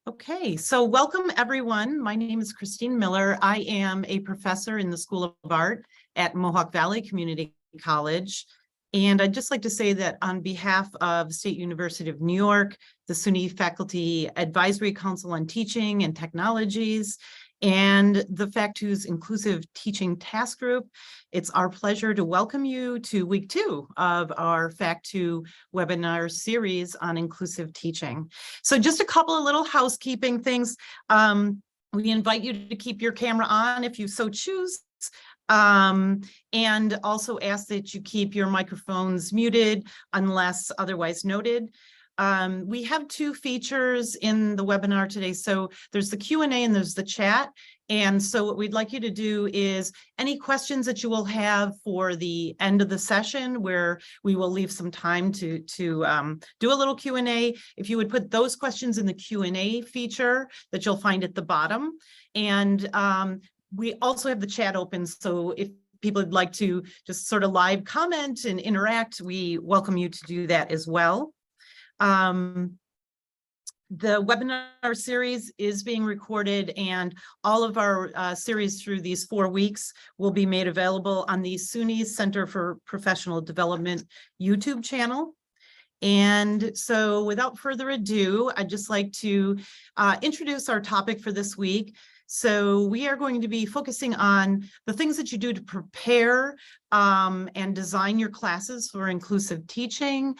Okay, so welcome everyone. My name is Christine Miller. I am a professor in the School of Art at Mohawk Valley Community College. And I'd just like to say that on behalf of State University of New York, the SUNY Faculty Advisory Council on Teaching and Technologies, and the FACTU's Inclusive Teaching Task Group, it's our pleasure to welcome you to week 2 of our FACTU webinar series on inclusive teaching. So just a couple of little housekeeping things. We invite you to keep your camera on if you so choose. And also ask that you keep your microphones muted unless otherwise noted. We have 2 features in the webinar today. So there's the Q&A and there's the chat. And so what we'd like you to do is any questions that you will have for the end of the session, where we will leave some time to do a little Q&A. If you would put those questions in the Q&A feature that you'll find at the bottom. And we also have the chat open. So if people would like to just sort of live comment and interact, we welcome you to do that as well. The webinar series is being recorded, and all of our series through these 4 weeks will be made available on the SUNY Center for Professional Development YouTube channel. And so without further ado, I'd just like to introduce our topic for this week. So we are going to be focusing on the things that you do to prepare and design your classes for inclusive teaching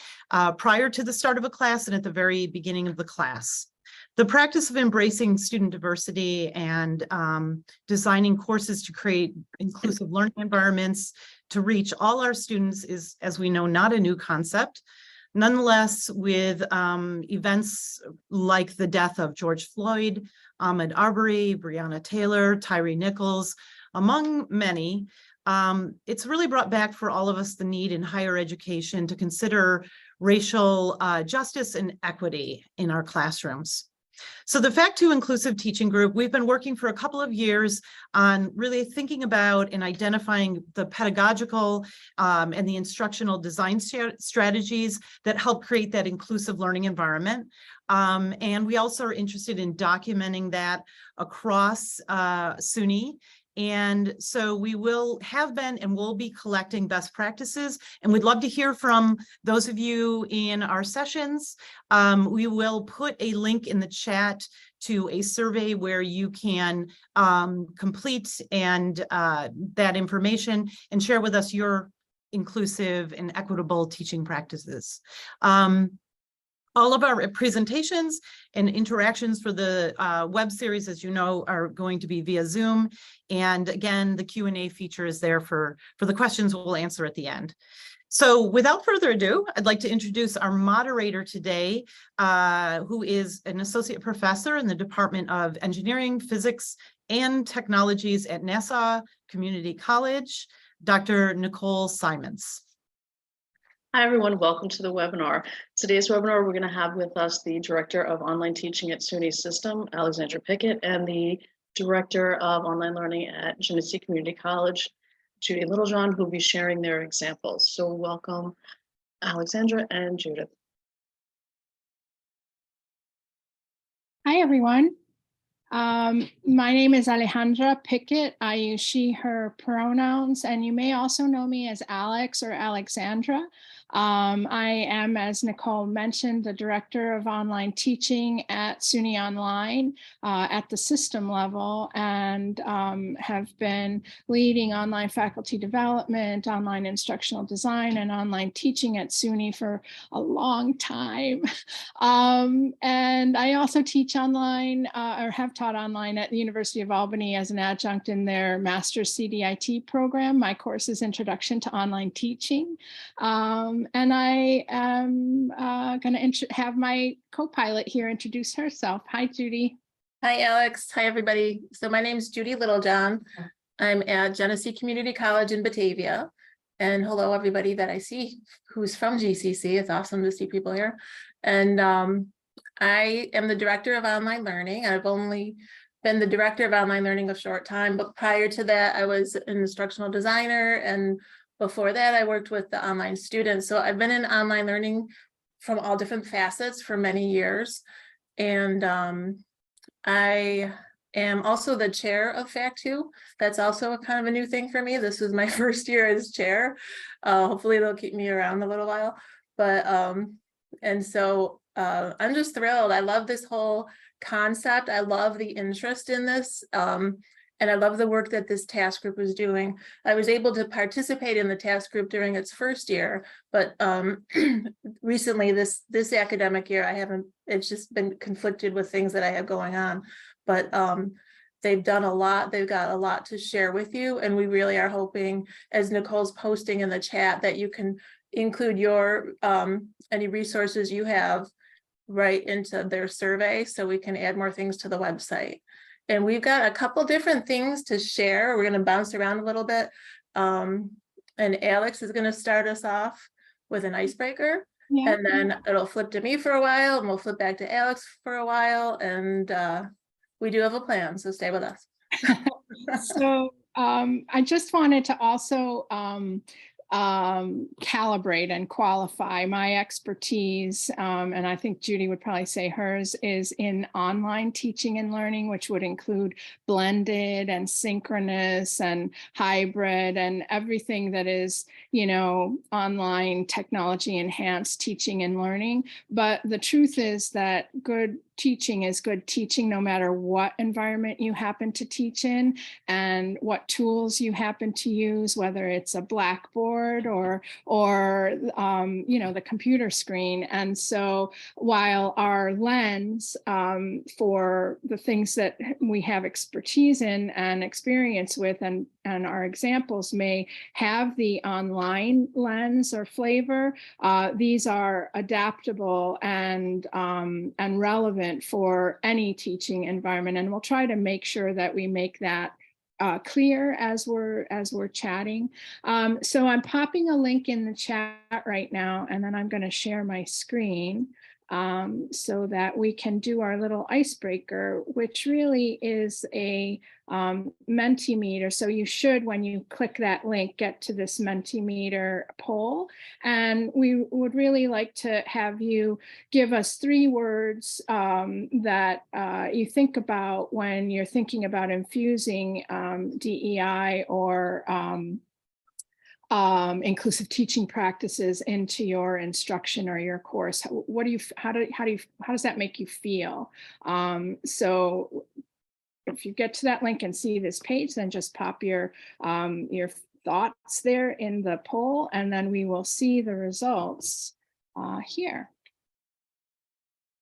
prior to the start of a class and at the very beginning of the class. The practice of embracing student diversity and designing courses to create inclusive learning environments to reach all our students is, as we know, not a new concept. Nonetheless, with events like the death of George Floyd, Ahmaud Arbery, Breonna Taylor, Tyre Nichols, among many, it's really brought back for all of us the need in higher education to consider racial justice and equity in our classrooms. So the FACTU Inclusive Teaching Group, we've been working for a couple of years on really thinking about and identifying the pedagogical and the instructional design strategies that help create that inclusive learning environment. And we also are interested in documenting that across SUNY. And so we will have been and will be collecting best practices, and we'd love to hear from those of you in our sessions. We will put a link in the chat to a survey where you can complete and that information and share with us your inclusive and equitable teaching practices. All of our presentations and interactions for the web series, as you know, are going to be via Zoom. And again, the Q&A feature is there for the questions we'll answer at the end. So without further ado, I'd like to introduce our moderator today, who is an associate professor in the Department of Engineering, Physics, and Technologies at Nassau Community College, Dr. Nicole Simons. Hi, everyone. Welcome to the webinar. Today's webinar, we're going to have with us the Director of Online Teaching at SUNY System, Alexandra Pickett, and the Director of Online Learning at Genesee Community College, Judy Littlejohn, who will be sharing their examples. So welcome, Alexandra and Judith. Hi, everyone. My name is Alejandra Pickett. I use she, her pronouns, and you may also know me as Alex or Alexandra. I am, as Nicole mentioned, the Director of Online Teaching at SUNY Online at the system level, and have been leading online faculty development, online instructional design, and online teaching at SUNY for a long time. And I also teach online or have taught online at the University of Albany as an adjunct in their master's CDIT program. My course is Introduction to Online Teaching. And I am going to have my co-pilot here introduce herself. Hi, Judy. Hi, Alex. Hi, everybody. So my name is Judy Littlejohn. I'm at Genesee Community College in Batavia. And hello, everybody that I see who's from GCC. It's awesome to see people here. And I am the Director of Online Learning. I've only been the Director of Online Learning a short time, but prior to that, I was an instructional designer, and before that, I worked with the online students. So I've been in online learning from all different facets for many years. And I am also the chair of FACT2. That's also a kind of a new thing for me. This was my first year as chair. Hopefully they'll keep me around a little while. But and so I'm just thrilled. I love this whole concept. I love the interest in this. And I love the work that this task group was doing. I was able to participate in the task group during its first year, but recently this academic year, I haven't, it's just been conflicted with things that I have going on. But they've done a lot. They've got a lot to share with you. And we really are hoping, as Nicole's posting in the chat, that you can include your any resources you have right into their survey so we can add more things to the website. And we've got a couple different things to share. We're going to bounce around a little bit. And Alex is going to start us off with an icebreaker. Yeah. And then it'll flip to me for a while, and we'll flip back to Alex for a while. And we do have a plan, so stay with us. So I just wanted to also calibrate and qualify my expertise, and I think Judy would probably say hers is in online teaching and learning, which would include blended and synchronous and hybrid and everything that is, you know, online technology enhanced teaching and learning. But the truth is that good teaching is good teaching no matter what environment you happen to teach in and what tools you happen to use, whether it's a Blackboard or you know, the computer screen. And so while our lens for the things that we have expertise in and experience with and our examples may have the online lens or flavor, these are adaptable and relevant for any teaching environment. And we'll try to make sure that we make that clear as we're chatting. So I'm popping a link in the chat right now, and then I'm going to share my screen so that we can do our little icebreaker, which really is a Mentimeter. So you should, when you click that link, get to this Mentimeter poll. And we would really like to have you give us 3 words that you think about when you're thinking about infusing DEI or inclusive teaching practices into your instruction or your course. What do you, how does that make you feel? So if you get to that link and see this page, then just pop your thoughts there in the poll, and then we will see the results here.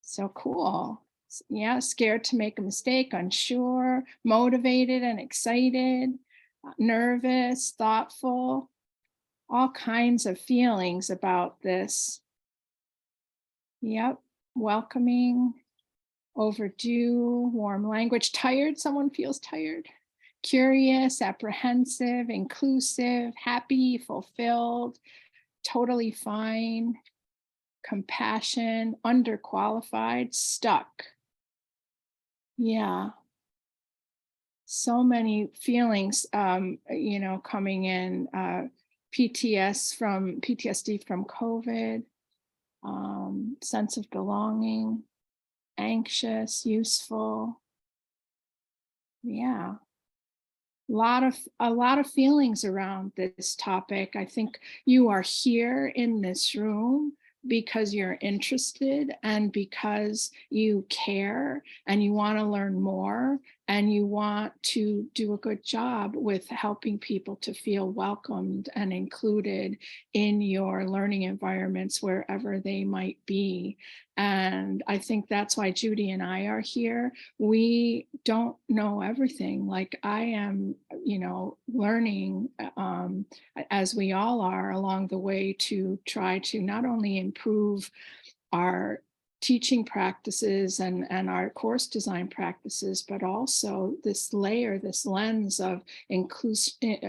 So cool. Yeah, scared to make a mistake, unsure, motivated and excited, nervous, thoughtful, all kinds of feelings about this. Yep, welcoming, overdue, warm language, tired, someone feels tired, curious, apprehensive, inclusive, happy, fulfilled, totally fine, compassion, underqualified, stuck. Yeah. So many feelings, you know, coming in, PTSD from COVID, sense of belonging, anxious, useful. Yeah. A lot of feelings around this topic. I think you are here in this room because you're interested and because you care and you want to learn more and you want to do a good job with helping people to feel welcomed and included in your learning environments wherever they might be. And I think that's why Judy and I are here. We don't know everything. Like I am, you know, learning as we all are along the way to try to not only improve our teaching practices and our course design practices, but also this layer, this lens of you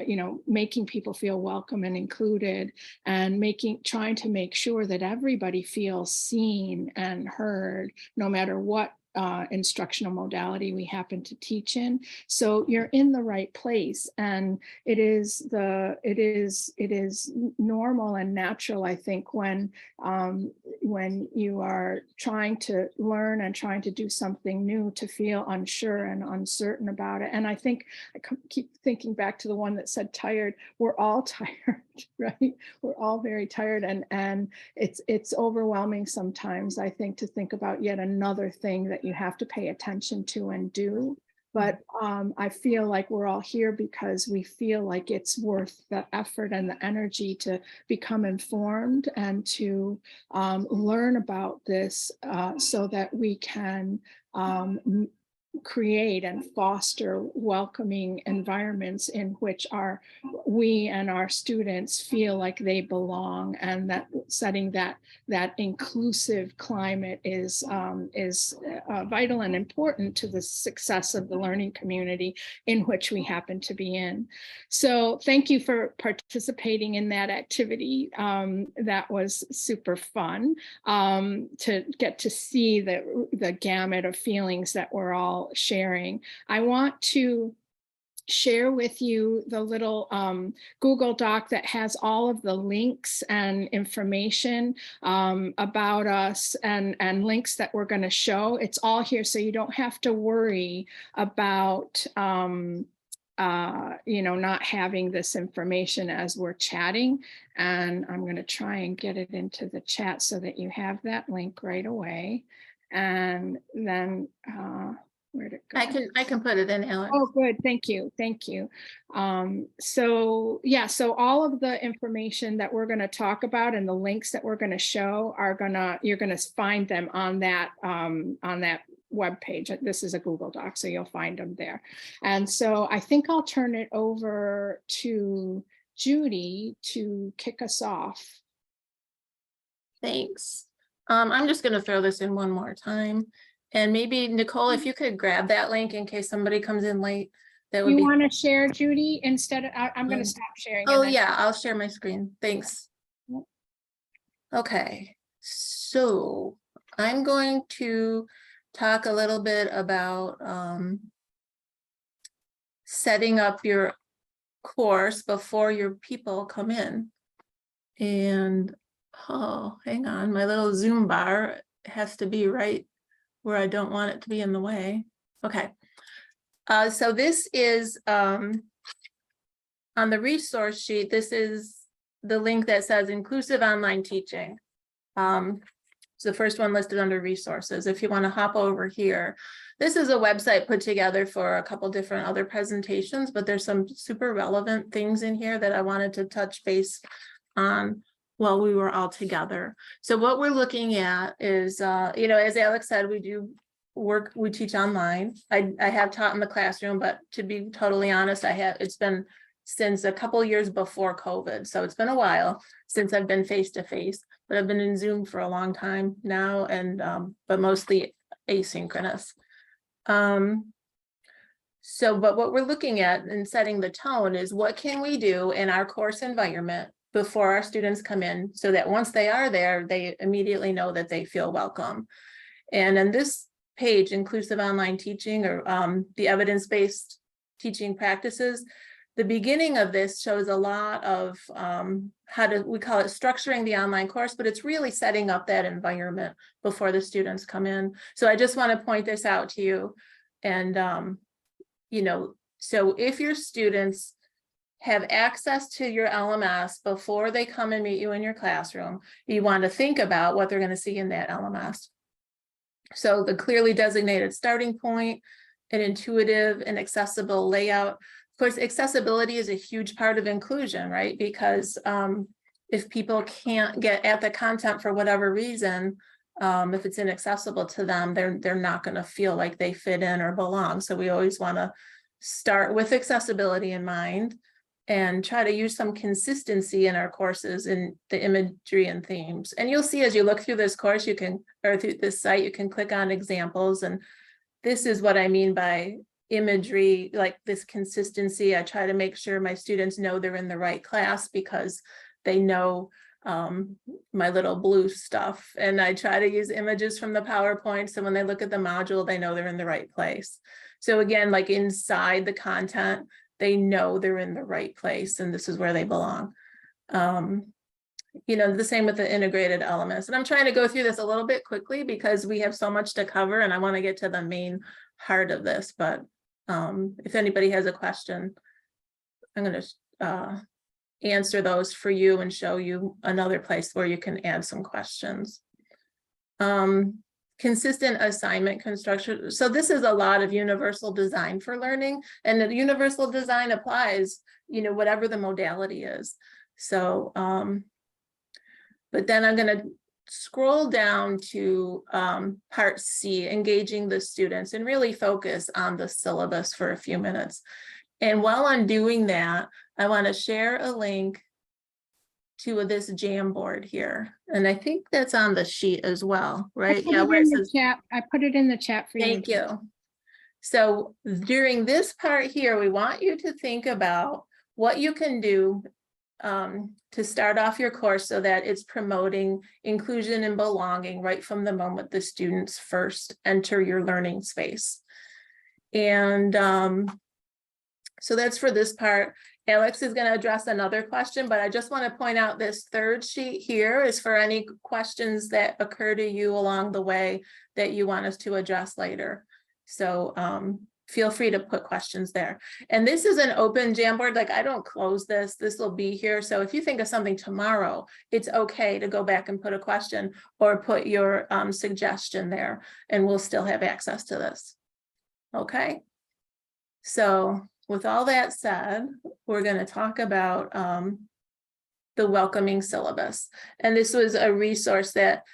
know, making people feel welcome and included, and trying to make sure that everybody feels seen and heard, no matter what instructional modality we happen to teach in. So you're in the right place, and it is normal and natural, I think, when you are trying to learn and trying to do something new, to feel unsure and uncertain about it. And I think I keep thinking back to the one that said tired. We're all tired, right? We're all very tired, and it's overwhelming sometimes, I think, to think about yet another thing that you have to pay attention to and do. But I feel like we're all here because we feel like it's worth the effort and the energy to become informed and to learn about this so that we can create and foster welcoming environments in which we and our students feel like they belong, and that setting that inclusive climate is vital and important to the success of the learning community in which we happen to be in. So thank you for participating in that activity. That was super fun to get to see the gamut of feelings that we're all sharing. I want to share with you the little Google Doc that has all of the links and information about us, and links that we're going to show. It's all here, so you don't have to worry about not having this information as we're chatting. And I'm going to try and get it into the chat so that you have that link right away. And then where'd it go? I can put it in, Alex. Oh, good. Thank you. So yeah, so all of the information that we're going to talk about and the links that we're going to show you're going to find them on that web page. This is a Google Doc, so you'll find them there. And so I think I'll turn it over to Judy to kick us off. Thanks. I'm just going to throw this in one more time. And maybe Nicole, if you could grab that link in case somebody comes in late, that would be. You want to share, Judy, instead of, I'm going to stop sharing. Oh yeah, I'll share my screen. Thanks. Okay, so I'm going to talk a little bit about setting up your course before your people come in. And oh, hang on, my little Zoom bar has to be right where I don't want it to be in the way. Okay, so this is on the resource sheet. This is the link that says inclusive online teaching. It's the first one listed under resources. If you want to hop over here, this is a website put together for a couple different other presentations, but there's some super relevant things in here that I wanted to touch base on while we were all together. So what we're looking at is, as Alex said, we teach online. I have taught in the classroom, but to be totally honest, it's been since a couple years before COVID. So it's been a while since I've been face-to-face, but I've been in Zoom for a long time now, and but mostly asynchronous. But what we're looking at and setting the tone is, what can we do in our course environment before our students come in, so that once they are there, they immediately know that they feel welcome. And in this page, inclusive online teaching, or the evidence-based teaching practices, the beginning of this shows a lot of we call it structuring the online course, but it's really setting up that environment before the students come in. So I just want to point this out to you. And, so if your students have access to your LMS before they come and meet you in your classroom, you want to think about what they're going to see in that LMS. So the clearly designated starting point, an intuitive and accessible layout. Of course, accessibility is a huge part of inclusion, right? Because if people can't get at the content for whatever reason, if it's inaccessible to them, they're not going to feel like they fit in or belong. So we always want to start with accessibility in mind and try to use some consistency in our courses in the imagery and themes. And you'll see as you look through this course, through this site, you can click on examples. And this is what I mean by imagery, like this consistency. I try to make sure my students know they're in the right class, because they know my little blue stuff. And I try to use images from the PowerPoint. So when they look at the module, they know they're in the right place. So again, like inside the content, they know they're in the right place and this is where they belong. You know, the same with the integrated elements. And I'm trying to go through this a little bit quickly because we have so much to cover and I want to get to the main heart of this. But if anybody has a question, I'm going to answer those for you and show you another place where you can add some questions. Consistent assignment construction. So this is a lot of universal design for learning, and the universal design applies, you know, whatever the modality is. So, but then I'm going to scroll down to part C, engaging the students, and really focus on the syllabus for a few minutes. And while I'm doing that, I want to share a link to this Jamboard here. And I think that's on the sheet as well, right? Yeah, where it says, I put it in the chat for you. thank you. So during this part here, we want you to think about what you can do to start off your course so that it's promoting inclusion and belonging right from the moment the students first enter your learning space. And so that's for this part. Alex is going to address another question, but I just want to point out this third sheet here is for any questions that occur to you along the way that you want us to address later. So feel free to put questions there. And this is an open Jamboard, like I don't close this, this will be here. So if you think of something tomorrow, it's okay to go back and put a question or put your suggestion there and we'll still have access to this. Okay. So with all that said, we're going to talk about the welcoming syllabus. And this was a resource that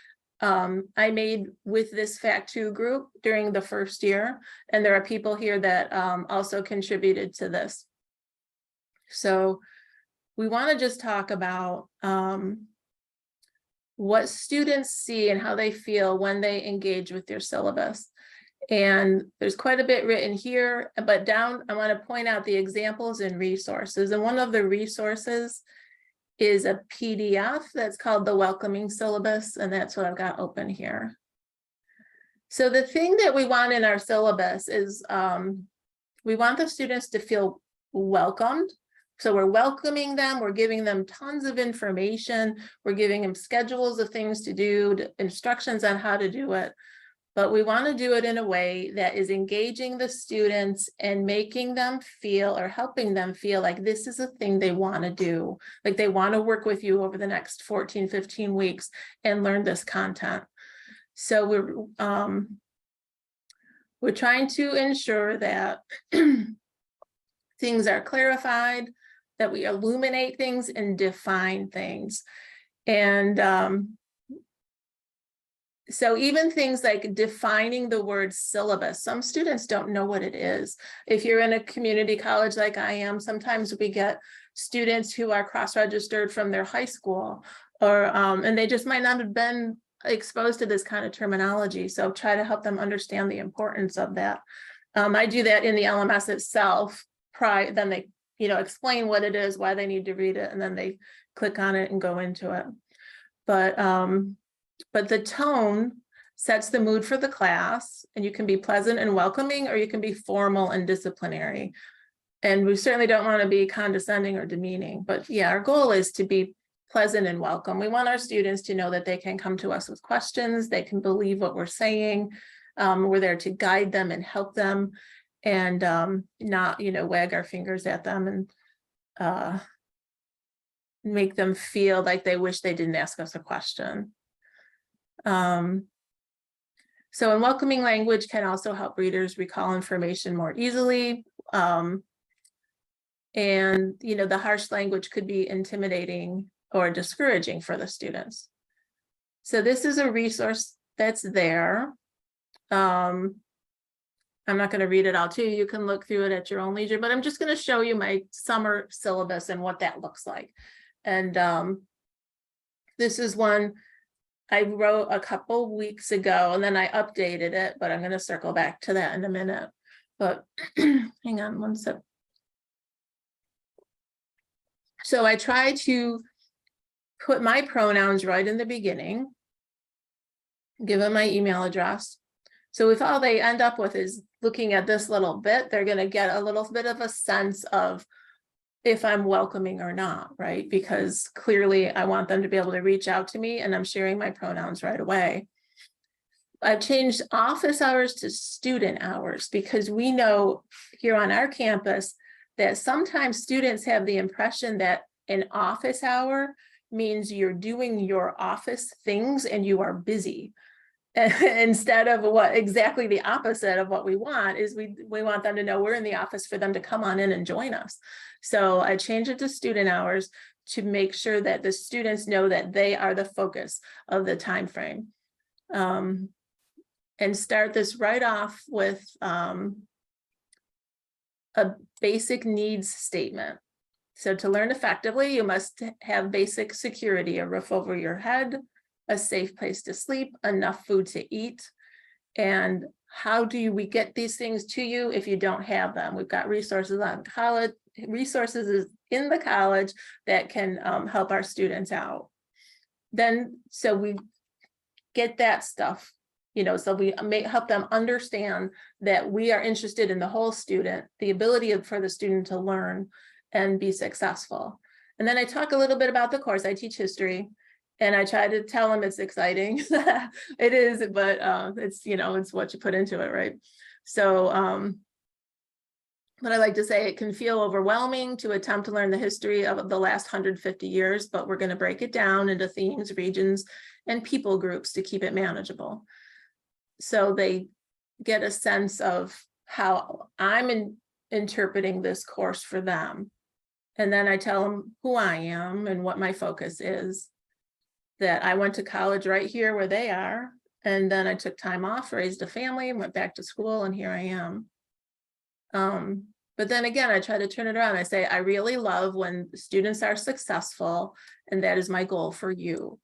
I made with this Fact 2 group during the first year. And there are people here that also contributed to this. So we want to just talk about what students see and how they feel when they engage with your syllabus. And there's quite a bit written here, but down, I want to point out the examples and resources. And one of the resources is a PDF that's called the Welcoming Syllabus, and that's what I've got open here. So the thing that we want in our syllabus is we want the students to feel welcomed. So we're welcoming them, we're giving them tons of information, we're giving them schedules of things to do, instructions on how to do it. But we want to do it in a way that is engaging the students and making them feel or helping them feel like this is a thing they want to do. Like they want to work with you over the next 14, 15 weeks and learn this content. So we're trying to ensure that things are clarified, that we illuminate things and define things. And so even things like defining the word syllabus, some students don't know what it is. If you're in a community college like I am, sometimes we get students who are cross-registered from their high school, or and they just might not have been exposed to this kind of terminology. So try to help them understand the importance of that. I do that in the LMS itself. Then they, explain what it is, why they need to read it, and then they click on it and go into it. But the tone sets the mood for the class, and you can be pleasant and welcoming, or you can be formal and disciplinary. And we certainly don't want to be condescending or demeaning, but yeah, our goal is to be pleasant and welcome. We want our students to know that they can come to us with questions, they can believe what we're saying. We're there to guide them and help them, and not, wag our fingers at them and make them feel like they wish they didn't ask us a question. So in welcoming language can also help readers recall information more easily. And, the harsh language could be intimidating or discouraging for the students. So this is a resource that's there. I'm not going to read it all to you. You can look through it at your own leisure, but I'm just going to show you my summer syllabus and what that looks like. And this is one I wrote a couple weeks ago, and then I updated it, but I'm going to circle back to that in a minute. But hang on one sec. So I try to put my pronouns right in the beginning, give them my email address. So if all they end up with is looking at this little bit, they're going to get a little bit of a sense of if I'm welcoming or not, right? Because clearly I want them to be able to reach out to me, and I'm sharing my pronouns right away. I've changed office hours to student hours because we know here on our campus that sometimes students have the impression that an office hour means you're doing your office things and you are busy. Instead of what exactly the opposite of what we want is we want them to know we're in the office for them to come on in and join us. So I changed it to student hours to make sure that the students know that they are the focus of the time frame. And start this right off with a basic needs statement. So to learn effectively, you must have basic security, a roof over your head, a safe place to sleep, enough food to eat. And how do we get these things to you if you don't have them? We've got resources on college, resources in the college that can help our students out. Then, so we get that stuff, so we help them understand that we are interested in the whole student, the ability for the student to learn and be successful. And then I talk a little bit about the course. I teach history, and I try to tell them it's exciting. It is, but it's, it's what you put into it, right? So, but I like to say it can feel overwhelming to attempt to learn the history of the last 150 years, but we're going to break it down into themes, regions, and people groups to keep it manageable. So they get a sense of how I'm interpreting this course for them. And then I tell them who I am and what my focus is, that I went to college right here where they are. And then I took time off, raised a family, went back to school, and here I am. But then again, I try to turn it around. I say, I really love when students are successful, and that is my goal for you.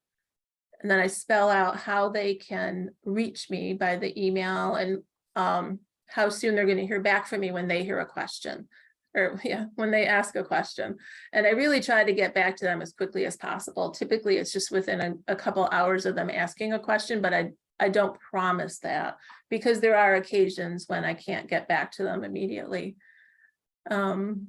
And then I spell out how they can reach me by the email and how soon they're going to hear back from me when they hear a question, or when they ask a question. And I really try to get back to them as quickly as possible. Typically, it's just within a couple hours of them asking a question, but I don't promise that, because there are occasions when I can't get back to them immediately. And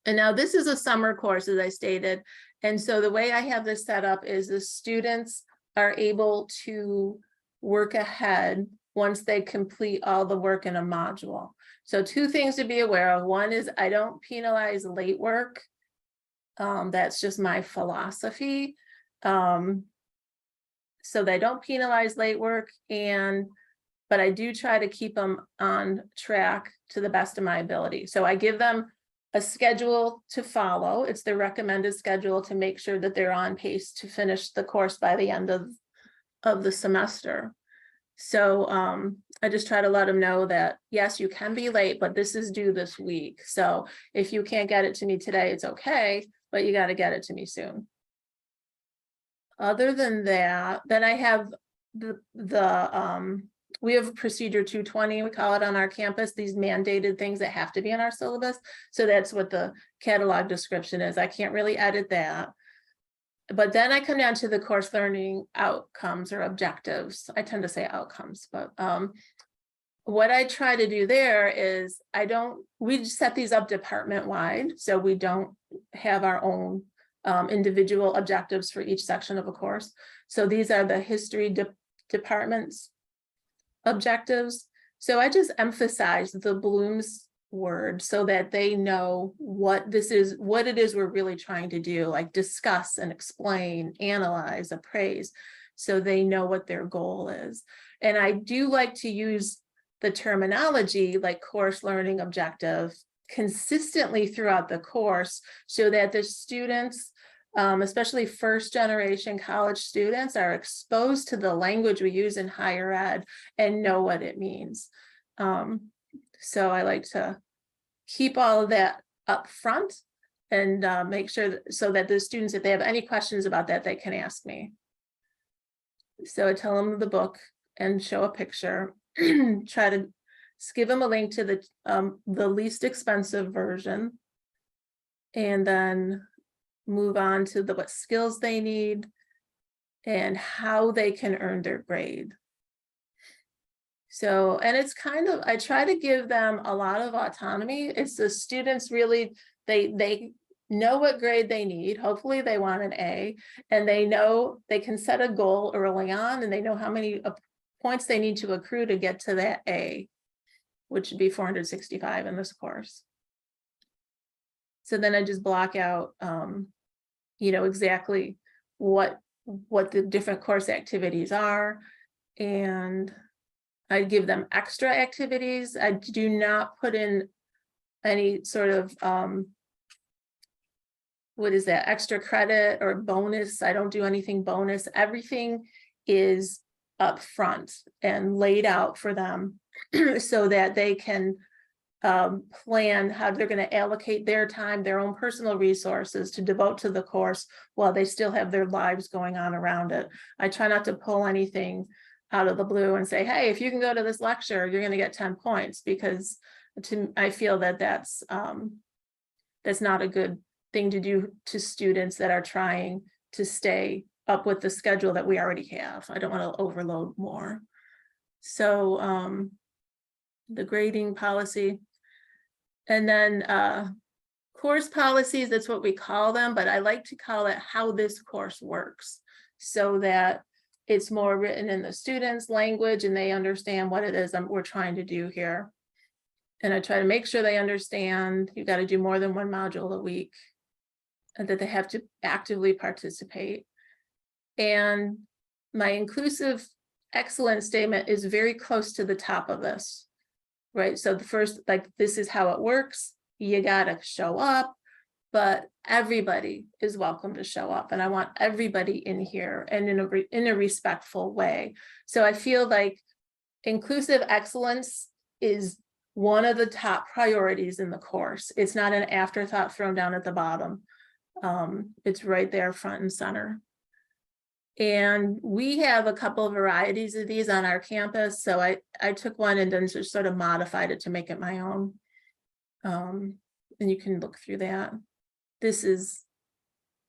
now this is a summer course, as I stated. And so the way I have this set up is the students are able to work ahead once they complete all the work in a module. So two things to be aware of. One is I don't penalize late work. That's just my philosophy. So they don't penalize late work, but I do try to keep them on track to the best of my ability. So I give them a schedule to follow. It's the recommended schedule to make sure that they're on pace to finish the course by the end of the semester. So I just try to let them know that, yes, you can be late, but this is due this week. So if you can't get it to me today, it's okay, but you got to get it to me soon. Other than that, then I have we have procedure 220, we call it on our campus, these mandated things that have to be in our syllabus. So that's what the catalog description is. I can't really edit that. But then I come down to the course learning outcomes or objectives. I tend to say outcomes, but what I try to do there is we set these up department-wide. So we don't have our own individual objectives for each section of a course. So these are the history department's objectives. So I just emphasize the Bloom's word so that they know what it is we're really trying to do, like discuss and explain, analyze, appraise, so they know what their goal is. And I do like to use the terminology like course learning objective consistently throughout the course so that the students, especially first generation college students, are exposed to the language we use in higher ed and know what it means. So I like to keep all of that up front and make sure so that the students, if they have any questions about that, they can ask me. So I tell them the book and show a picture, try to give them a link to the least expensive version. And then move on to what skills they need and how they can earn their grade. So, and it's kind of, I try to give them a lot of autonomy. It's the students really, they know what grade they need. Hopefully they want an A, and they know they can set a goal early on, and they know how many points they need to accrue to get to that A, which would be 465 in this course. So then I just block out, you know, exactly what the different course activities are, and I give them extra activities. I do not put in any sort of, what is that, extra credit or bonus. I don't do anything bonus. Everything is up front and laid out for them so that they can plan how they're going to allocate their time, their own personal resources to devote to the course while they still have their lives going on around it. I try not to pull anything out of the blue and say, hey, if you can go to this lecture, you're going to get 10 points, because I feel that that's not a good thing to do to students that are trying to stay up with the schedule that we already have. I don't want to overload more. So the grading policy, and then course policies, that's what we call them, but I like to call it how this course works, so that it's more written in the students' language and they understand what it is we're trying to do here. And I try to make sure they understand you got to do more than one module a week, and that they have to actively participate. And my inclusive excellence statement is very close to the top of this, right? So the first, like, this is how it works. You got to show up, but everybody is welcome to show up. And I want everybody in here, and in a respectful way. So I feel like inclusive excellence is one of the top priorities in the course. It's not an afterthought thrown down at the bottom. It's right there front and center. And we have a couple of varieties of these on our campus. So I took one and then just sort of modified it to make it my own. And you can look through that. This is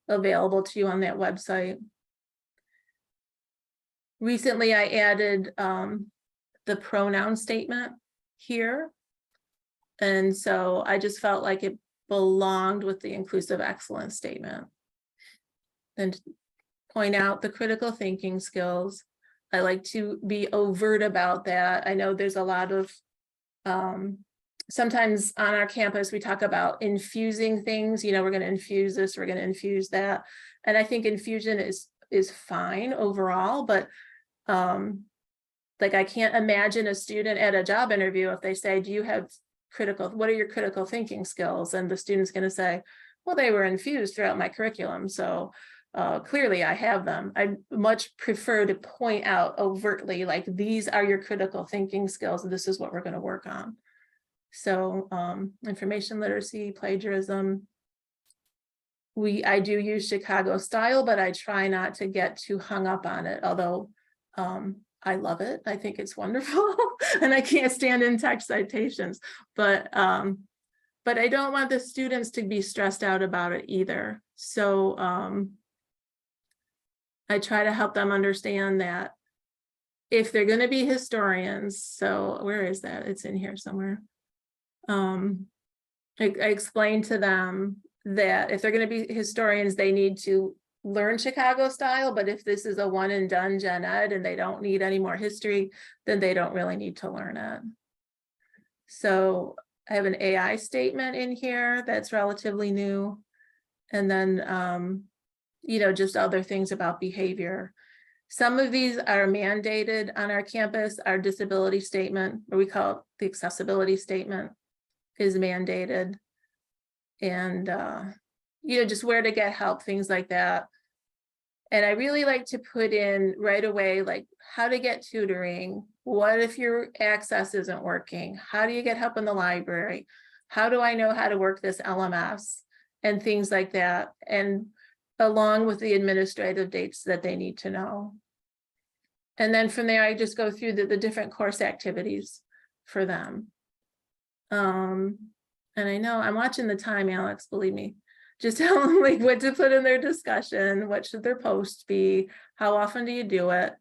available to you on that website. Recently, I added the pronoun statement here. And so I just felt like it belonged with the inclusive excellence statement. And point out the critical thinking skills. I like to be overt about that. I know there's a lot of, sometimes on our campus, we talk about infusing things, you know, we're going to infuse this, we're going to infuse that. And I think infusion is fine overall, but like, I can't imagine a student at a job interview if they say, do you have what are your critical thinking skills? And the student's going to say, well, they were infused throughout my curriculum. So clearly I have them. I much prefer to point out overtly, like, these are your critical thinking skills, and this is what we're going to work on. So information literacy, plagiarism. I do use Chicago style, but I try not to get too hung up on it, although I love it. I think it's wonderful and I can't stand in-text citations, but I don't want the students to be stressed out about it either. So I try to help them understand that if they're going to be historians, so where is that? It's in here somewhere. I explained to them that if they're going to be historians, they need to learn Chicago style, but if this is a one and done gen ed and they don't need any more history, then they don't really need to learn it. So I have an AI statement in here that's relatively new. And then, you know, just other things about behavior. Some of these are mandated on our campus. Our disability statement, or we call it the accessibility statement, is mandated. And, you know, just where to get help, things like that. And I really like to put in right away, like, how to get tutoring. What if your access isn't working? How do you get help in the library? How do I know how to work this LMS? And things like that. And along with the administrative dates that they need to know. And then from there, I just go through the different course activities for them. And I know I'm watching the time, Alex, believe me. Just tell them like what to put in their discussion, what should their post be, how often do you do it?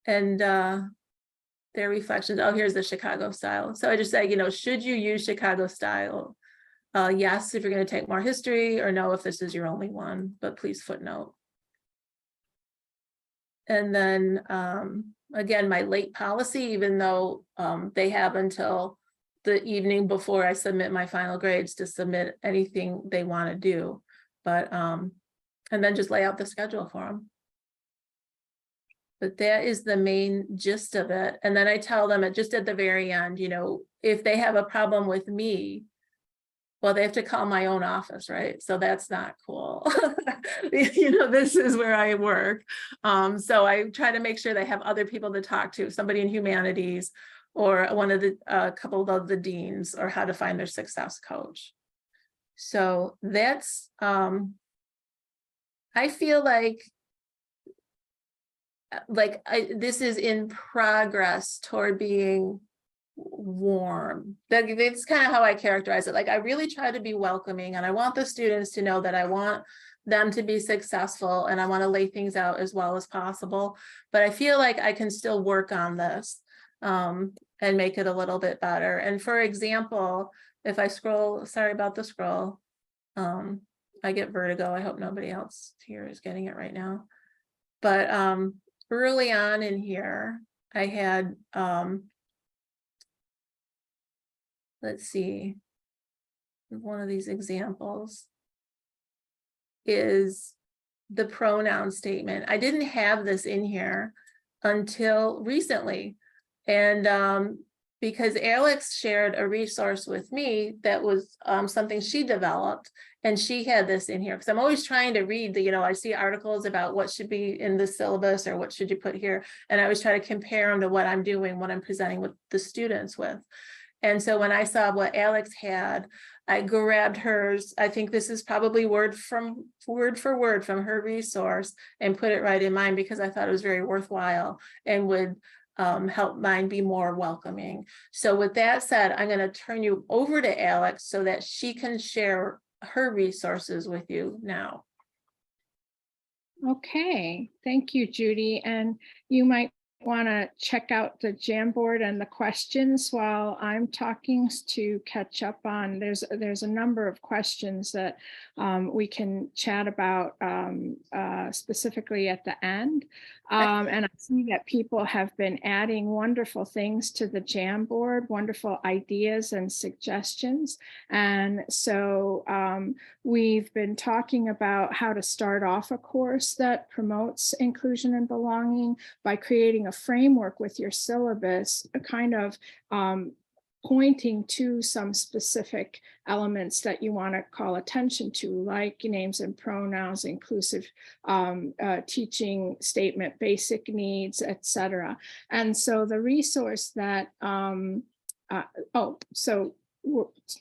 And their reflections. Oh, here's the Chicago style. So I just say, should you use Chicago style? Yes, if you're going to take more history, or no, if this is your only one, but please footnote. And then again, my late policy, even though they have until the evening before I submit my final grades to submit anything they want to do, but and then just lay out the schedule for them. But that is the main gist of it. And then I tell them just at the very end, if they have a problem with me, well, they have to call my own office, right? So that's not cool. This is where I work. So I try to make sure they have other people to talk to, somebody in humanities, or one of the couple of the deans, or how to find their success coach. So that's, I feel like this is in progress toward being warm. That's kind of how I characterize it. Like, I really try to be welcoming, and I want the students to know that I want them to be successful, and I want to lay things out as well as possible. But I feel like I can still work on this and make it a little bit better. And for example, if I scroll, sorry about the scroll, I get vertigo. I hope nobody else here is getting it right now. But early on in here, I had, let's see, one of these examples is the pronoun statement. I didn't have this in here until recently. And because Alex shared a resource with me that was something she developed, and she had this in here, because I'm always trying to read I see articles about what should be in the syllabus or what should you put here. And I always try to compare them to what I'm doing, what I'm presenting with the students with. And so when I saw what Alex had, I grabbed hers. I think this is probably word for word from her resource, and put it right in mine, because I thought it was very worthwhile and would help mine be more welcoming. So with that said, I'm going to turn you over to Alex so that she can share her resources with you now. Okay, thank you, Judy. And you might want to check out the Jamboard and the questions while I'm talking to catch up on. There's a number of questions that we can chat about specifically at the end. And I see that people have been adding wonderful things to the Jamboard, wonderful ideas and suggestions. And so we've been talking about how to start off a course that promotes inclusion and belonging by creating a framework with your syllabus, a kind of pointing to some specific elements that you want to call attention to, like names and pronouns, inclusive teaching statement, basic needs, etc. And so the resource that,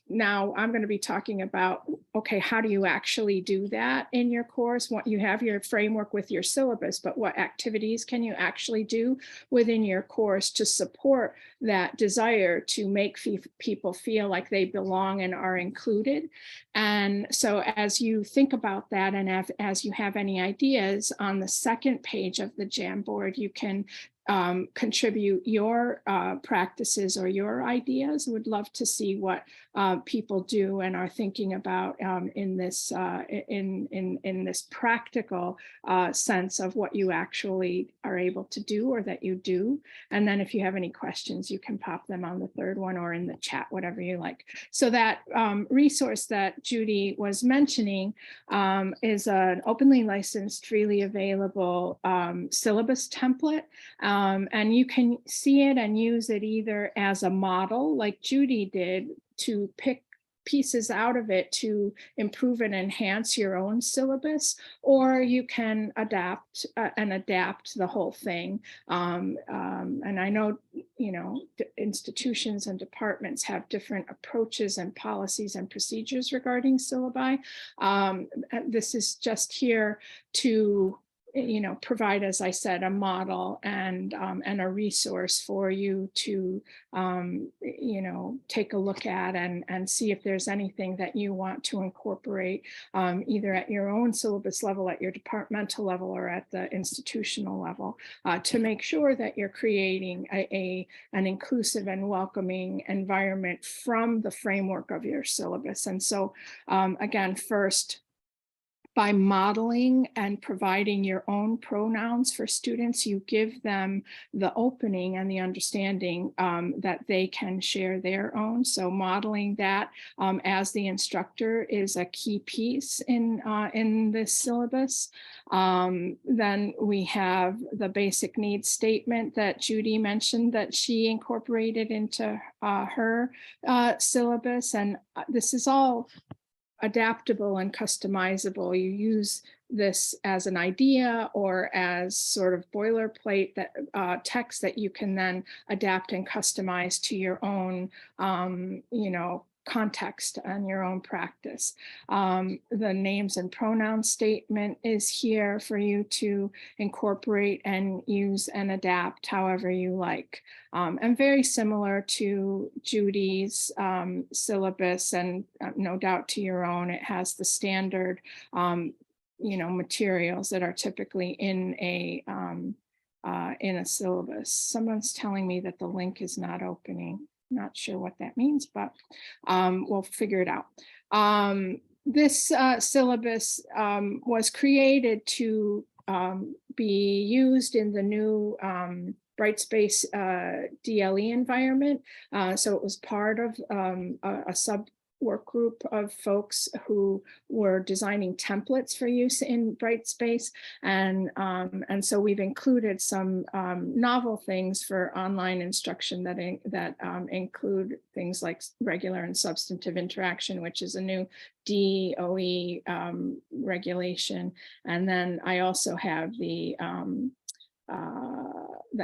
now I'm going to be talking about, okay, how do you actually do that in your course? What you have your framework with your syllabus, but what activities can you actually do within your course to support that desire to make people feel like they belong and are included? And so as you think about that, and as you have any ideas, on the second page of the Jamboard, you can contribute your practices or your ideas. Would love to see what people do and are thinking about in this in this practical sense of what you actually are able to do or that you do. And then if you have any questions, you can pop them on the third one or in the chat, whatever you like. So that resource that Judy was mentioning is an openly licensed, freely available syllabus template. And you can see it and use it either as a model, like Judy did, to pick pieces out of it to improve and enhance your own syllabus, or you can adapt the whole thing. And I know, institutions and departments have different approaches and policies and procedures regarding syllabi. This is just here to provide, as I said, a model and a resource for you to, take a look at and see if there's anything that you want to incorporate either at your own syllabus level, at your departmental level, or at the institutional level to make sure that you're creating an inclusive and welcoming environment from the framework of your syllabus. And so again, first, by modeling and providing your own pronouns for students, you give them the opening and the understanding that they can share their own. So modeling that as the instructor is a key piece in this syllabus. Then we have the basic needs statement that Judy mentioned that she incorporated into her syllabus. And this is all adaptable and customizable. You use this as an idea or as sort of boilerplate that text that you can then adapt and customize to your own, context and your own practice. The names and pronouns statement is here for you to incorporate and use and adapt however you like. And very similar to Judy's syllabus, and no doubt to your own, it has the standard materials that are typically in a syllabus. Someone's telling me that the link is not opening. Not sure what that means, but we'll figure it out. This syllabus was created to be used in the new Brightspace DLE environment. So it was part of a sub work group of folks who were designing templates for use in Brightspace. And so we've included some novel things for online instruction that include things like regular and substantive interaction, which is a new DOE regulation. And then I also have the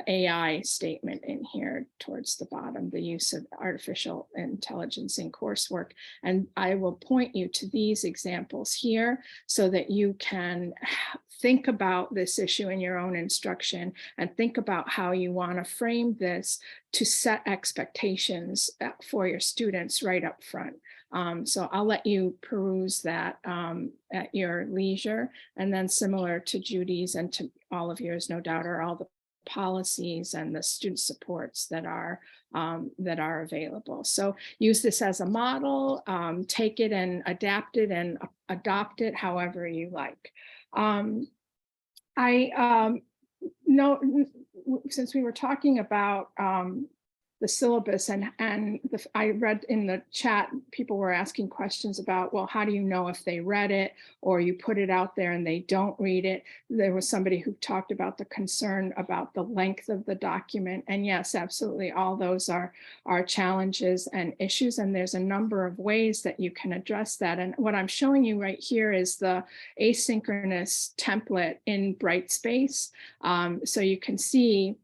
AI statement in here towards the bottom, the use of artificial intelligence in coursework. And I will point you to these examples here so that you can think about this issue in your own instruction and think about how you want to frame this to set expectations for your students right up front. So I'll let you peruse that at your leisure. And then similar to Judy's and to all of yours, no doubt, are all the policies and the student supports that are available. So use this as a model, take it and adapt it and adopt it however you like. I know, since we were talking about the syllabus I read in the chat, people were asking questions about, well, how do you know if they read it or you put it out there and they don't read it? There was somebody who talked about the concern about the length of the document. And yes, absolutely. All those are challenges and issues. And there's a number of ways that you can address that. And what I'm showing you right here is the asynchronous template in Brightspace. So you can see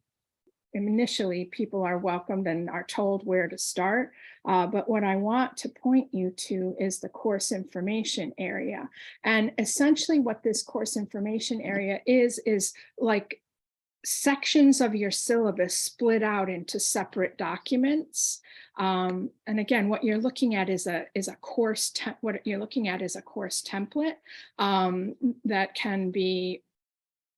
initially people are welcomed and are told where to start. But what I want to point you to is the course information area. And essentially what this course information area is like sections of your syllabus split out into separate documents. And again, what you're looking at is a course template that can be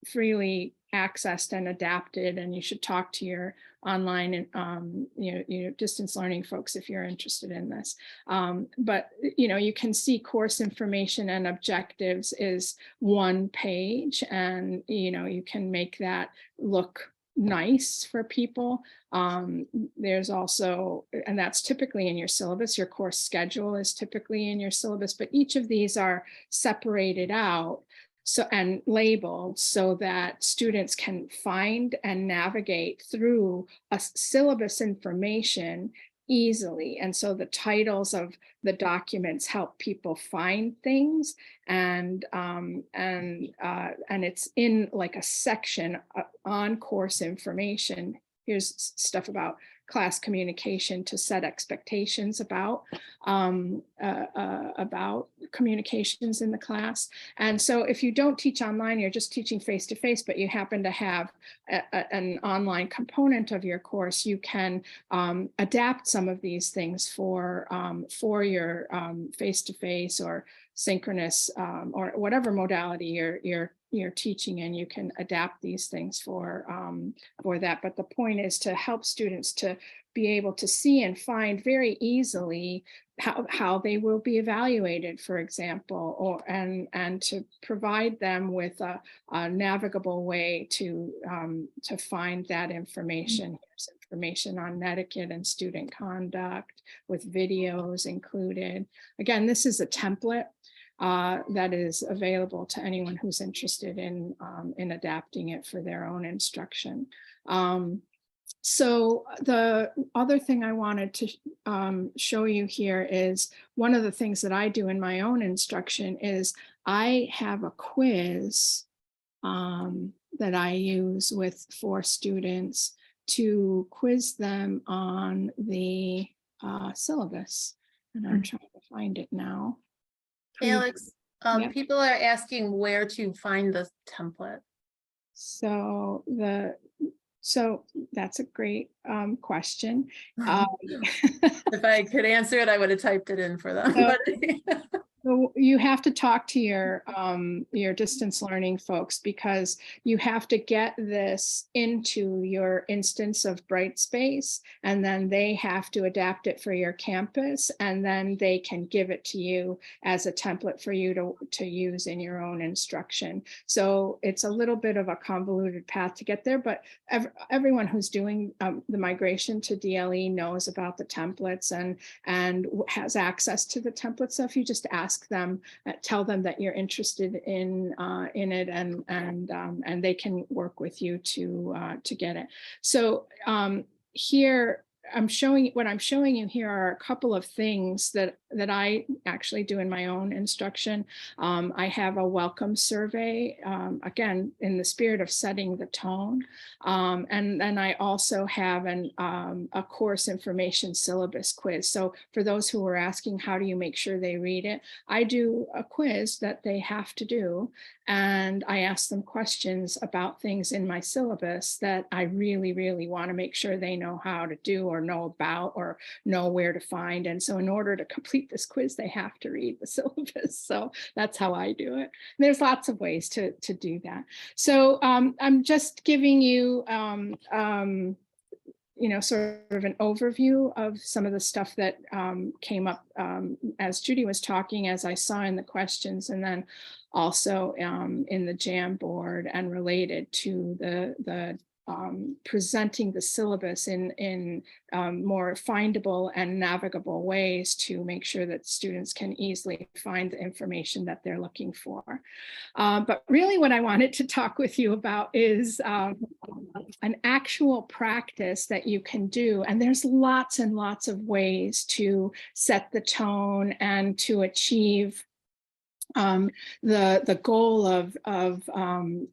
freely accessed and adapted, and you should talk to your online and distance learning folks if you're interested in this. But you can see course information and objectives is one page, and you can make that look nice for people. There's also, and that's typically in your syllabus, your course schedule is typically in your syllabus, but each of these are separated out and labeled so that students can find and navigate through a syllabus information easily. And so the titles of the documents help people find things, and it's in like a section on course information here's stuff about class communication to set expectations about communications in the class. And so if you don't teach online, you're just teaching face-to-face, but you happen to have an online component of your course, you can adapt some of these things for your face-to-face or synchronous or whatever modality you're teaching in. You can adapt these things for that. But the point is to help students to be able to see and find very easily how they will be evaluated, for example, and to provide them with a navigable way to find that information. Here's information on etiquette and student conduct with videos included. Again, this is a template that is available to anyone who's interested in adapting it for their own instruction. So the other thing I wanted to show you here is one of the things that I do in my own instruction is I have a quiz that I use for students to quiz them on the syllabus. And I'm trying to find it now. Alex, Yeah. people are asking where to find the template. So that's a great question. If I could answer it, I would have typed it in for them. So- but- So you have to talk to your distance learning folks, because you have to get this into your instance of Brightspace, and then they have to adapt it for your campus, and then they can give it to you as a template for you to use in your own instruction. So it's a little bit of a convoluted path to get there, but everyone who's doing the migration to DLE knows about the templates and has access to the templates. So if you just ask them, tell them that you're interested in it, and they can work with you to get it. So here I'm showing you here are a couple of things that I actually do in my own instruction. I have a welcome survey, again, in the spirit of setting the tone. And then I also have a course information syllabus quiz. So for those who were asking, how do you make sure they read it? I do a quiz that they have to do. And I ask them questions about things in my syllabus that I really, really want to make sure they know how to do or know about or know where to find. And so in order to complete this quiz, they have to read the syllabus. So that's how I do it. And there's lots of ways to do that. So I'm just giving you sort of an overview of some of the stuff that came up as Judy was talking, as I saw in the questions, and then also in the Jamboard and related to the presenting the syllabus in more findable and navigable ways to make sure that students can easily find the information that they're looking for. But really what I wanted to talk with you about is an actual practice that you can do. And there's lots and lots of ways to set the tone and to achieve the goal of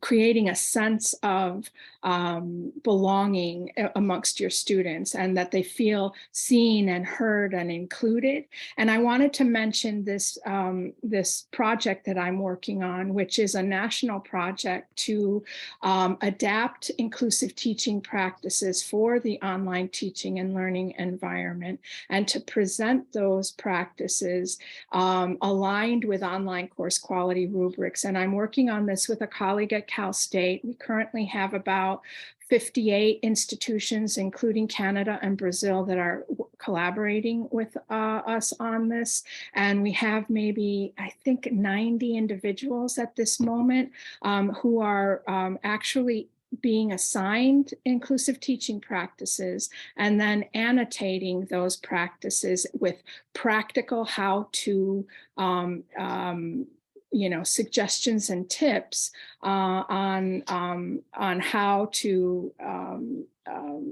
creating a sense of belonging amongst your students, and that they feel seen and heard and included. And I wanted to mention this this project that I'm working on, which is a national project to adapt inclusive teaching practices for the online teaching and learning environment, and to present those practices aligned with online course quality rubrics. And I'm working on this with a colleague at Cal State. We currently have about 58 institutions, including Canada and Brazil, that are collaborating with us on this. And we have maybe, I think, 90 individuals at this moment who are actually being assigned inclusive teaching practices and then annotating those practices with practical how-to suggestions and tips on how to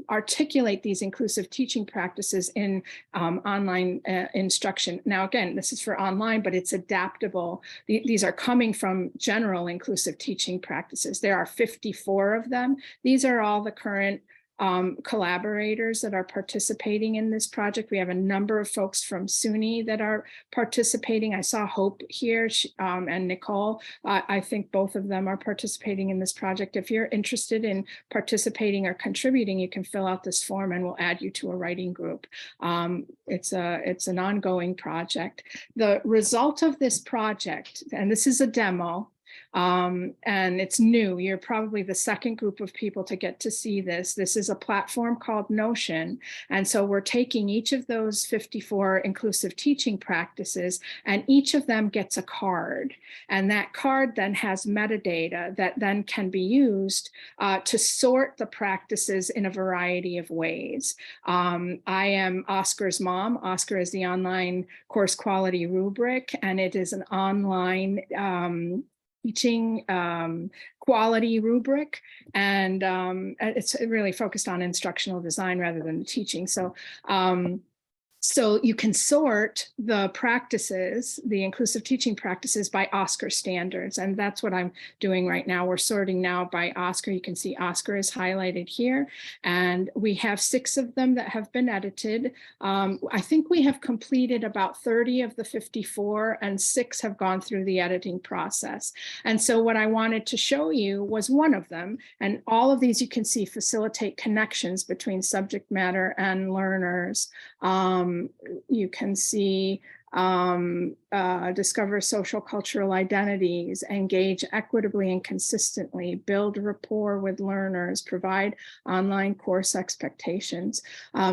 articulate these inclusive teaching practices in online instruction. Now, again, this is for online, but it's adaptable. These are coming from general inclusive teaching practices. There are 54 of them. These are all the current collaborators that are participating in this project. We have a number of folks from SUNY that are participating. I saw Hope here and Nicole. I think both of them are participating in this project. If you're interested in participating or contributing, you can fill out this form and we'll add you to a writing group. It's an ongoing project. The result of this project, and this is a demo, and it's new. You're probably the second group of people to get to see this. This is a platform called Notion. And so we're taking each of those 54 inclusive teaching practices, and each of them gets a card. And that card then has metadata that then can be used to sort the practices in a variety of ways. I am Oscar's mom. Oscar is the online course quality rubric, and it is an online teaching quality rubric, and it's really focused on instructional design rather than the teaching. So you can sort the practices, the inclusive teaching practices, by Oscar standards. And that's what I'm doing right now. We're sorting now by Oscar. You can see Oscar is highlighted here. And we have 6 of them that have been edited. I think we have completed about 30 of the 54, and 6 have gone through the editing process. And so what I wanted to show you was one of them. And all of these you can see facilitate connections between subject matter and learners. You can see discover social cultural identities, engage equitably and consistently, build rapport with learners, provide online course expectations.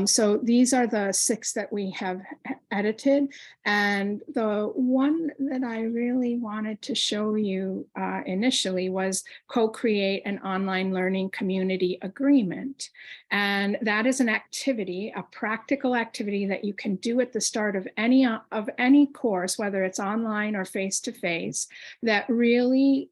So these are the 6 that we have edited. And the one that I really wanted to show you initially was co-create an online learning community agreement. And that is an activity, a practical activity that you can do at the start of any course, whether it's online or face-to-face, that really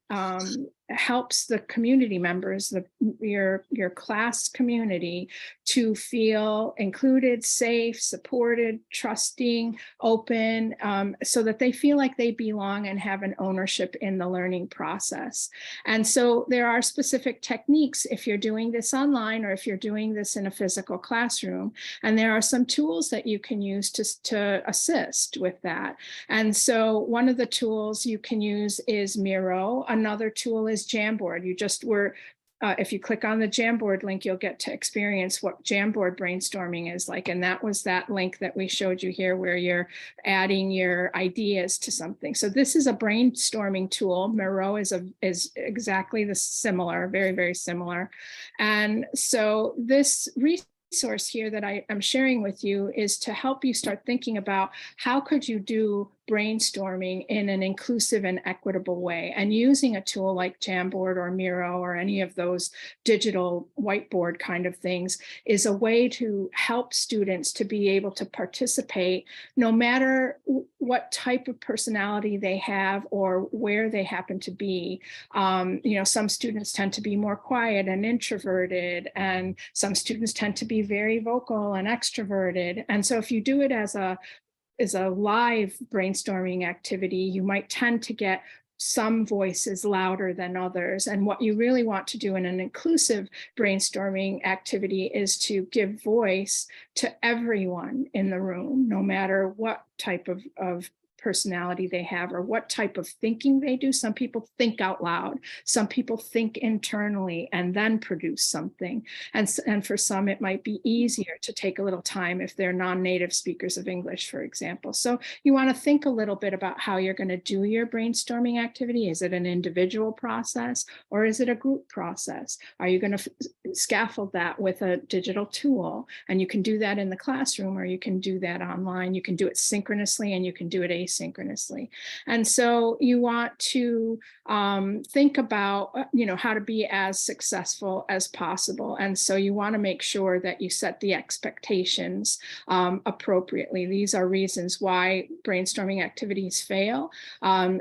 helps the community members, your class community, to feel included, safe, supported, trusting, open, so that they feel like they belong and have an ownership in the learning process. And so there are specific techniques if you're doing this online or if you're doing this in a physical classroom. And there are some tools that you can use to assist with that. And so one of the tools you can use is Miro. Another tool is Jamboard. If you click on the Jamboard link, you'll get to experience what Jamboard brainstorming is like. And that was that link that we showed you here where you're adding your ideas to something. So this is a brainstorming tool. Miro is exactly the similar, very, very similar. And so this resource here that I am sharing with you is to help you start thinking about how could you do brainstorming in an inclusive and equitable way, and using a tool like Jamboard or Miro or any of those digital whiteboard kind of things is a way to help students to be able to participate no matter what type of personality they have or where they happen to be. Some students tend to be more quiet and introverted, and some students tend to be very vocal and extroverted. And so if you do it as a live brainstorming activity, you might tend to get some voices louder than others. And what you really want to do in an inclusive brainstorming activity is to give voice to everyone in the room, no matter what type of personality they have or what type of thinking they do. Some people think out loud, some people think internally and then produce something. And for some, it might be easier to take a little time if they're non-native speakers of English, for example. So you want to think a little bit about how you're going to do your brainstorming activity. Is it an individual process or is it a group process? Are you going to scaffold that with a digital tool? And you can do that in the classroom or you can do that online. You can do it synchronously and you can do it asynchronously. And so you want to think about, how to be as successful as possible. And so you want to make sure that you set the expectations appropriately. These are reasons why brainstorming activities fail.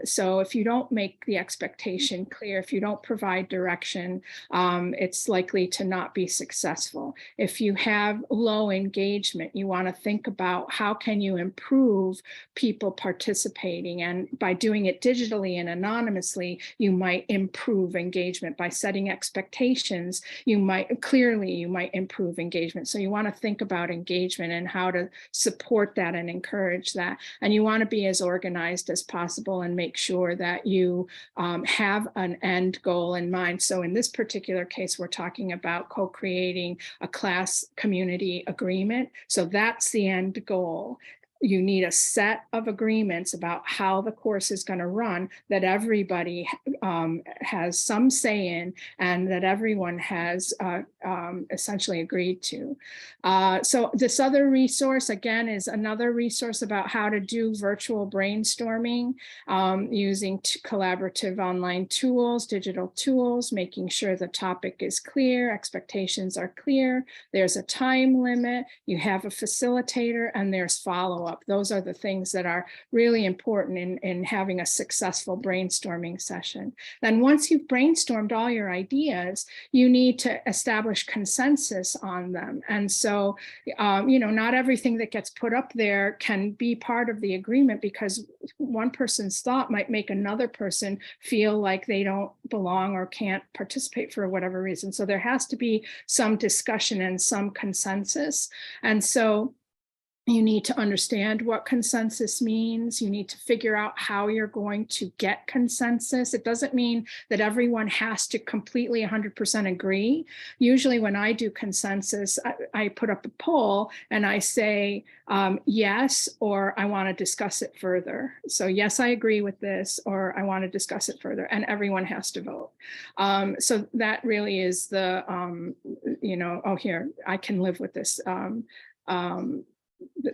So if you don't make the expectation clear, if you don't provide direction, it's likely to not be successful. If you have low engagement, you want to think about how can you improve people participating participating. And by doing it digitally and anonymously, you might improve engagement. By setting expectations, you might improve engagement. So you want to think about engagement and how to support that and encourage that. And you want to be as organized as possible and make sure that you have an end goal in mind. So in this particular case, we're talking about co-creating a class community agreement. So that's the end goal. You need a set of agreements about how the course is going to run that everybody has some say in, and that everyone has essentially agreed to. So this other resource, again, is another resource about how to do virtual brainstorming using collaborative online tools, digital tools, making sure the topic is clear, expectations are clear, there's a time limit, you have a facilitator, and there's follow-up. Those are the things that are really important in having a successful brainstorming session. Then once you've brainstormed all your ideas, you need to establish consensus on them. And so, not everything that gets put up there can be part of the agreement, because one person's thought might make another person feel like they don't belong or can't participate for whatever reason. So there has to be some discussion and some consensus. And so you need to understand what consensus means. You need to figure out how you're going to get consensus. It doesn't mean that everyone has to completely 100% agree. Usually when I do consensus, I put up a poll and I say, yes, or I want to discuss it further. So yes, I agree with this, or I want to discuss it further, and everyone has to vote. So that really is the, oh, here, I can live with this.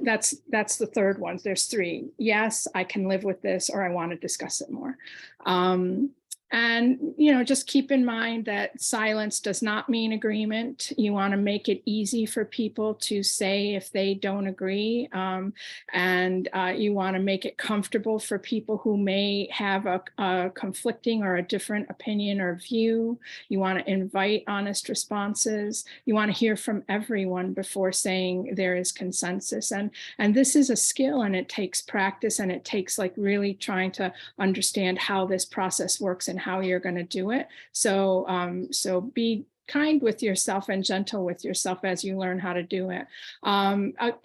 That's the third one. There's three. Yes, I can live with this, or I want to discuss it more. And, just keep in mind that silence does not mean agreement. You want to make it easy for people to say if they don't agree. And you want to make it comfortable for people who may have a conflicting or a different opinion or view. You want to invite honest responses. You want to hear from everyone before saying there is consensus. And this is a skill, and it takes practice, and it takes really trying to understand how this process works and how you're going to do it. So be kind with yourself and gentle with yourself as you learn how to do it.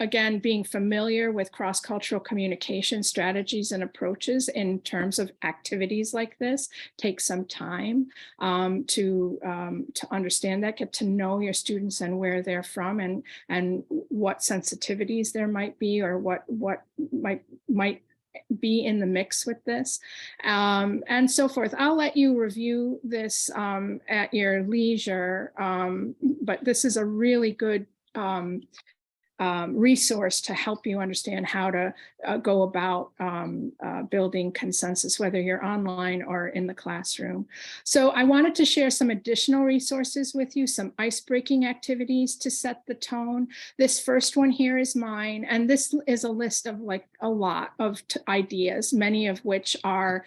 Again, being familiar with cross-cultural communication strategies and approaches in terms of activities like this takes some time to understand that, get to know your students and where they're from, and what sensitivities there might be, or what might be in the mix with this, and so forth. I'll let you review this at your leisure, but this is a really good resource to help you understand how to go about building consensus, whether you're online or in the classroom. So I wanted to share some additional resources with you, some ice-breaking activities to set the tone. This first one here is mine, and this is a list of a lot of ideas, many of which are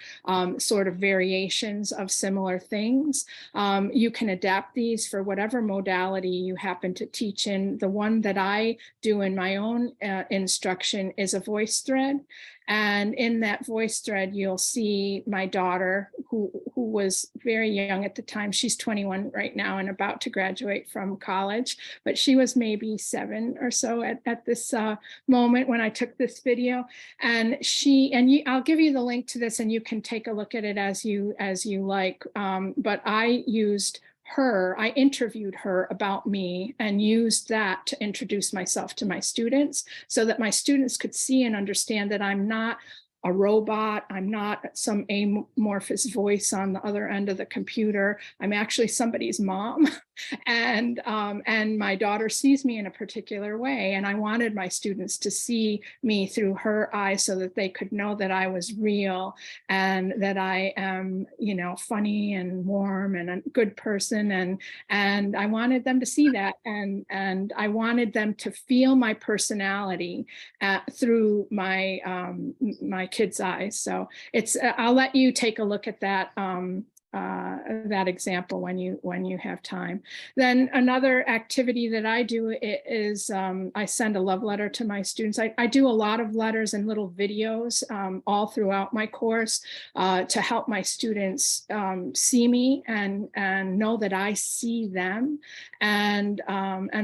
sort of variations of similar things. You can adapt these for whatever modality you happen to teach in. The one that I do in my own instruction is a voice thread. And in that voice thread, you'll see my daughter, who was very young at the time. She's 21 right now and about to graduate from college, but she was maybe 7 or so at this moment when I took this video. And I'll give you the link to this, and you can take a look at it as you like. But I interviewed her about me and used that to introduce myself to my students, so that my students could see and understand that I'm not a robot. I'm not some amorphous voice on the other end of the computer. I'm actually somebody's mom. And my daughter sees me in a particular way. And I wanted my students to see me through her eyes, so that they could know that I was real, and that I am, funny and warm and a good person. And I wanted them to see that. And I wanted them to feel my personality through my kids' eyes. So I'll let you take a look at that that example when you have time. Then another activity that I do is I send a love letter to my students. I do a lot of letters and little videos all throughout my course to help my students see me and know that I see them. And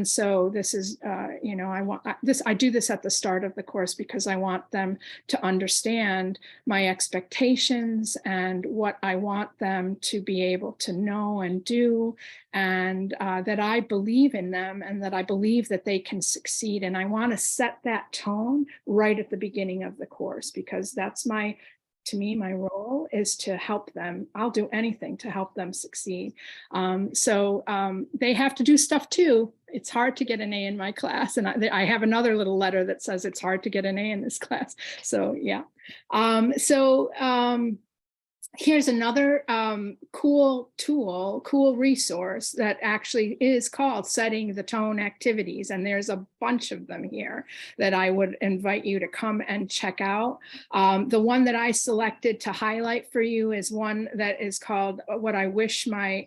so this is, you know, I do this at the start of the course because I want them to understand my expectations and what I want them to be able to know and do, and that I believe in them and that I believe that they can succeed. And I want to set that tone right at the beginning of the course, because that's to me, my role is to help them. I'll do anything to help them succeed. So they have to do stuff too. It's hard to get an A in my class. And I have another little letter that says it's hard to get an A in this class. So yeah. Here's another cool tool, cool resource that actually is called Setting the Tone Activities. And there's a bunch of them here that I would invite you to come and check out. The one that I selected to highlight for you is one that is called What I Wish My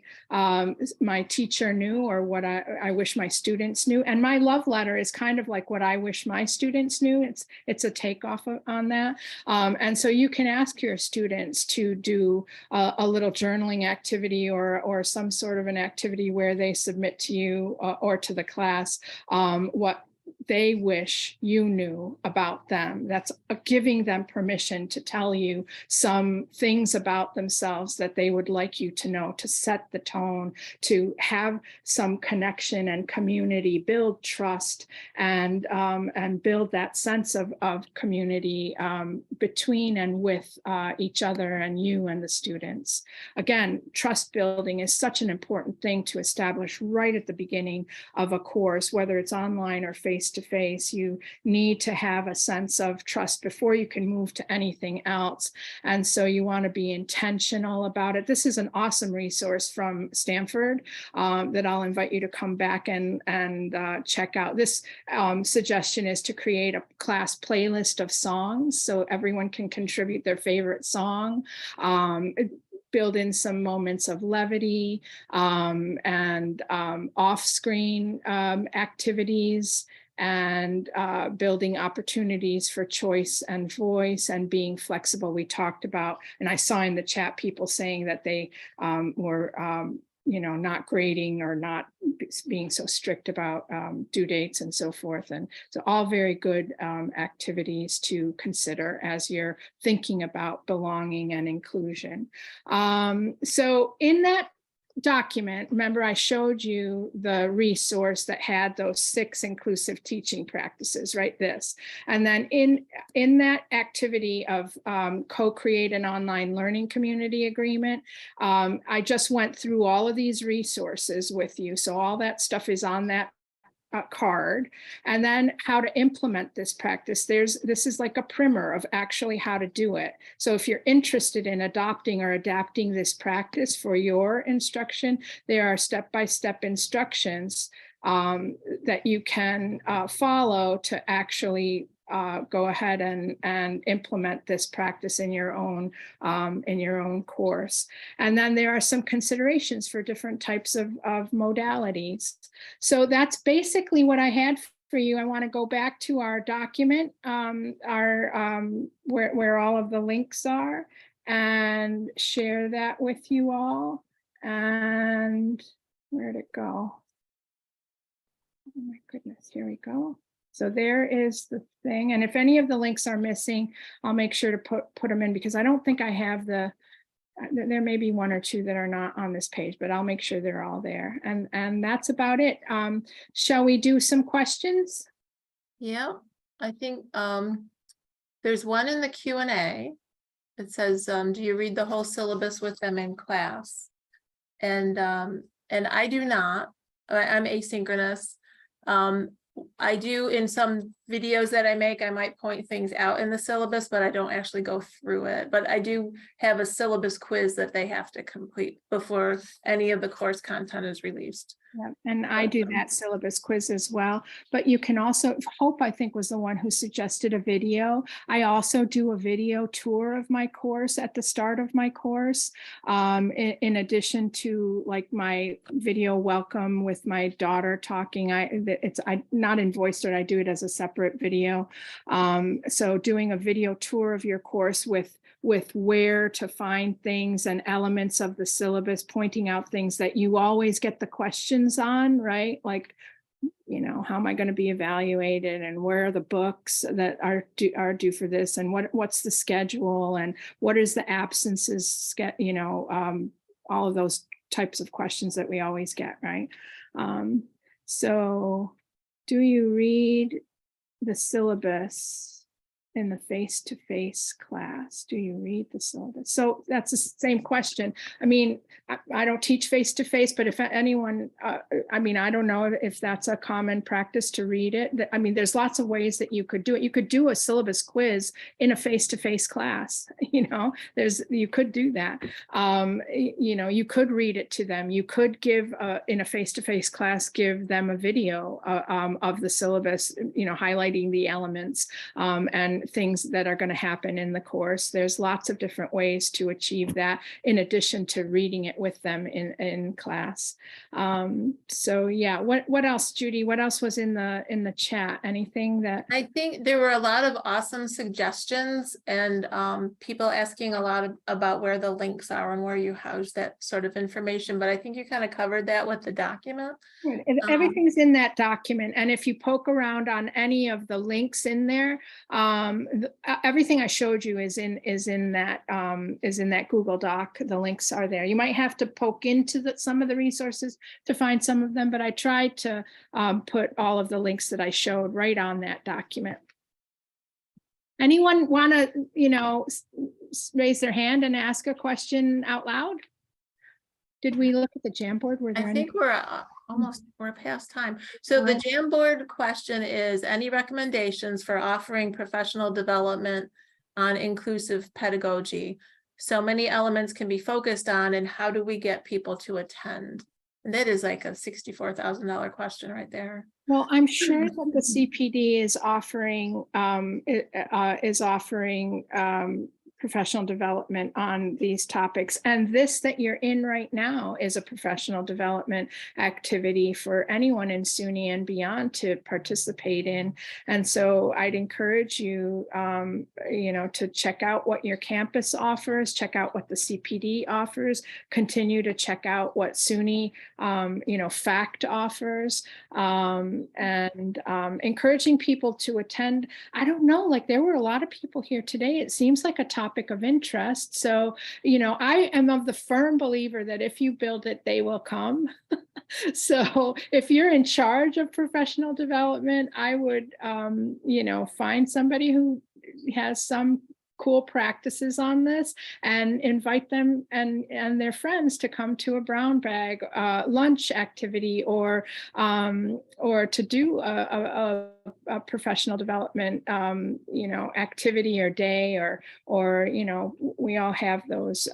Teacher Knew, or What I Wish My Students Knew. And my love letter is kind of like What I Wish My Students Knew. It's a takeoff on that. And so you can ask your students to do a little journaling activity or some sort of an activity where they submit to you or to the class what they wish you knew about them. That's giving them permission to tell you some things about themselves that they would like you to know, to set the tone, to have some connection and community, build trust, and build that sense of community between and with each other and you and the students. Again, trust building is such an important thing to establish right at the beginning of a course, whether it's online or face-to-face. You need to have a sense of trust before you can move to anything else. And so you want to be intentional about it. This is an awesome resource from Stanford that I'll invite you to come back and check out. This suggestion is to create a class playlist of songs so everyone can contribute their favorite song. Build in some moments of levity and off-screen activities, and building opportunities for choice and voice and being flexible. We talked about, and I saw in the chat people saying that they were not grading or not being so strict about due dates and so forth. And so all very good activities to consider as you're thinking about belonging and inclusion. So in that document, remember I showed you the resource that had those 6 inclusive teaching practices, right? This. And then in that activity of co-create an online learning community agreement, I just went through all of these resources with you. So all that stuff is on that card. And then how to implement this practice. This is like a primer of actually how to do it. So if you're interested in adopting or adapting this practice for your instruction, there are step-by-step instructions that you can follow to actually go ahead and implement this practice in your own course. And then there are some considerations for different types of modalities. So that's basically what I had for you. I want to go back to our document, where all of the links are, and share that with you all. And where'd it go? Oh my goodness, here we go. So there is the thing. And if any of the links are missing, I'll make sure to put them in, because I don't think I have there may be 1 or 2 that are not on this page, but I'll make sure they're all there. And that's about it. Shall we do some questions? Yeah, I think there's one in the Q&A. It says, do you read the whole syllabus with them in class? And I do not. I'm asynchronous. I do in some videos that I make, I might point things out in the syllabus, but I don't actually go through it. But I do have a syllabus quiz that they have to complete before any of the course content is released. Yeah, and I do that syllabus quiz as well, but you can also, Hope, I think, was the one who suggested a video. I also do a video tour of my course at the start of my course. In addition to like my video welcome with my daughter talking, it's not in VoiceThread, I do it as a separate video. So doing a video tour of your course with where to find things and elements of the syllabus, pointing out things that you always get the questions on, right? Like, you know, how am I going to be evaluated, and where are the books that are due for this, and what's the schedule, and what is the absences, you know, all of those types of questions that we always get, right? So do you read the syllabus in the face-to-face class? Do you read the syllabus? So that's the same question. I mean, I don't teach face-to-face, but if anyone, I mean, I don't know if that's a common practice to read it. I mean, there's lots of ways that you could do it. You could do a syllabus quiz in a face-to-face class, you know, you could do that. You know, you could read it to them. You could give, in a face-to-face class, give them a video of the syllabus, you know, highlighting the elements and things that are going to happen in the course. There's lots of different ways to achieve that, in addition to reading it with them in class. So yeah, what else, Judy? What else was in the chat? Anything that I think there were a lot of awesome suggestions, and people asking a lot about where the links are and where you house that sort of information, but I think you kind of covered that with the document. Everything's in that document, and if you poke around on any of the links in there, everything I showed you is in that Google Doc. The links are there. You might have to poke into some of the resources to find some of them, but I tried to put all of the links that I showed right on that document. Anyone want to, you know, raise their hand and ask a question out loud? Did we look at the Jamboard? Were there I any? think we're past time. So the Jamboard question is, any recommendations for offering professional development on inclusive pedagogy? So many elements can be focused on, and how do we get people to attend? And that is like a $64,000 question right there. Well, I'm sure that the CPD is offering professional development on these topics. And this that you're in right now is a professional development activity for anyone in SUNY and beyond to participate in. And so I'd encourage you, you know, to check out what your campus offers, check out what the CPD offers, continue to check out what SUNY, you know, FACT offers, and encouraging people to attend. I don't know, like there were a lot of people here today. It seems like a topic of interest. So, you know, I am of the firm believer that if you build it, they will come. So if you're in charge of professional development, I would, you know, find somebody who has some cool practices on this and invite them and their friends to come to a brown bag lunch activity, or to do a professional development you know, activity or day, or you know, we all have those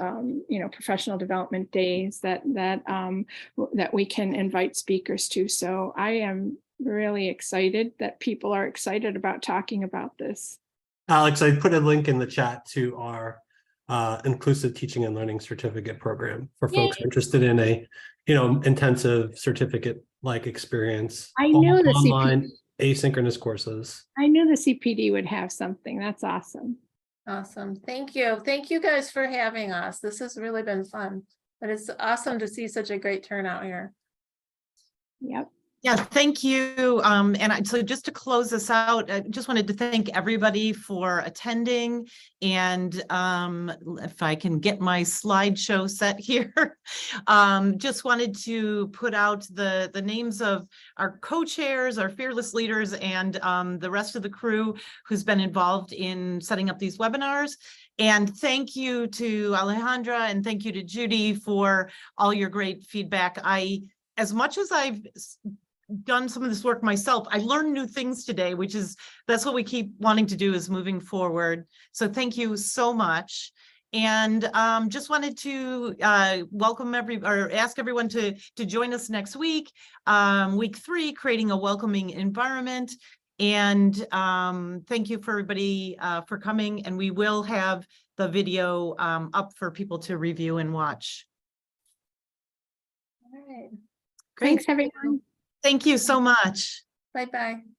you know, professional development days that we can invite speakers to. So I am really excited that people are excited about talking about this. Alex, I put a link in the chat to our inclusive teaching and learning certificate program for folks interested in a, you know, intensive certificate like experience. I knew the online asynchronous courses. I knew the CPD would have something. That's awesome. Awesome. Thank you. Thank you guys for having us. This has really been fun, but it's awesome to see such a great turnout here. Yep. Yeah, thank you. So just to close this out, I just wanted to thank everybody for attending. And if I can get my slideshow set here, just wanted to put out the names of our co-chairs, our fearless leaders, and the rest of the crew who's been involved in setting up these webinars. And thank you to Alejandra, and thank you to Judy for all your great feedback. As much as I've done some of this work myself, I learned new things today, that's what we keep wanting to do, is moving forward. So thank you so much. And just wanted to welcome or ask everyone to join us next week. Week 3, creating a welcoming environment. And thank you for everybody for coming. And we will have the video up for people to review and watch. All right. Great. Thanks, everyone. Thank you so much. Bye-bye.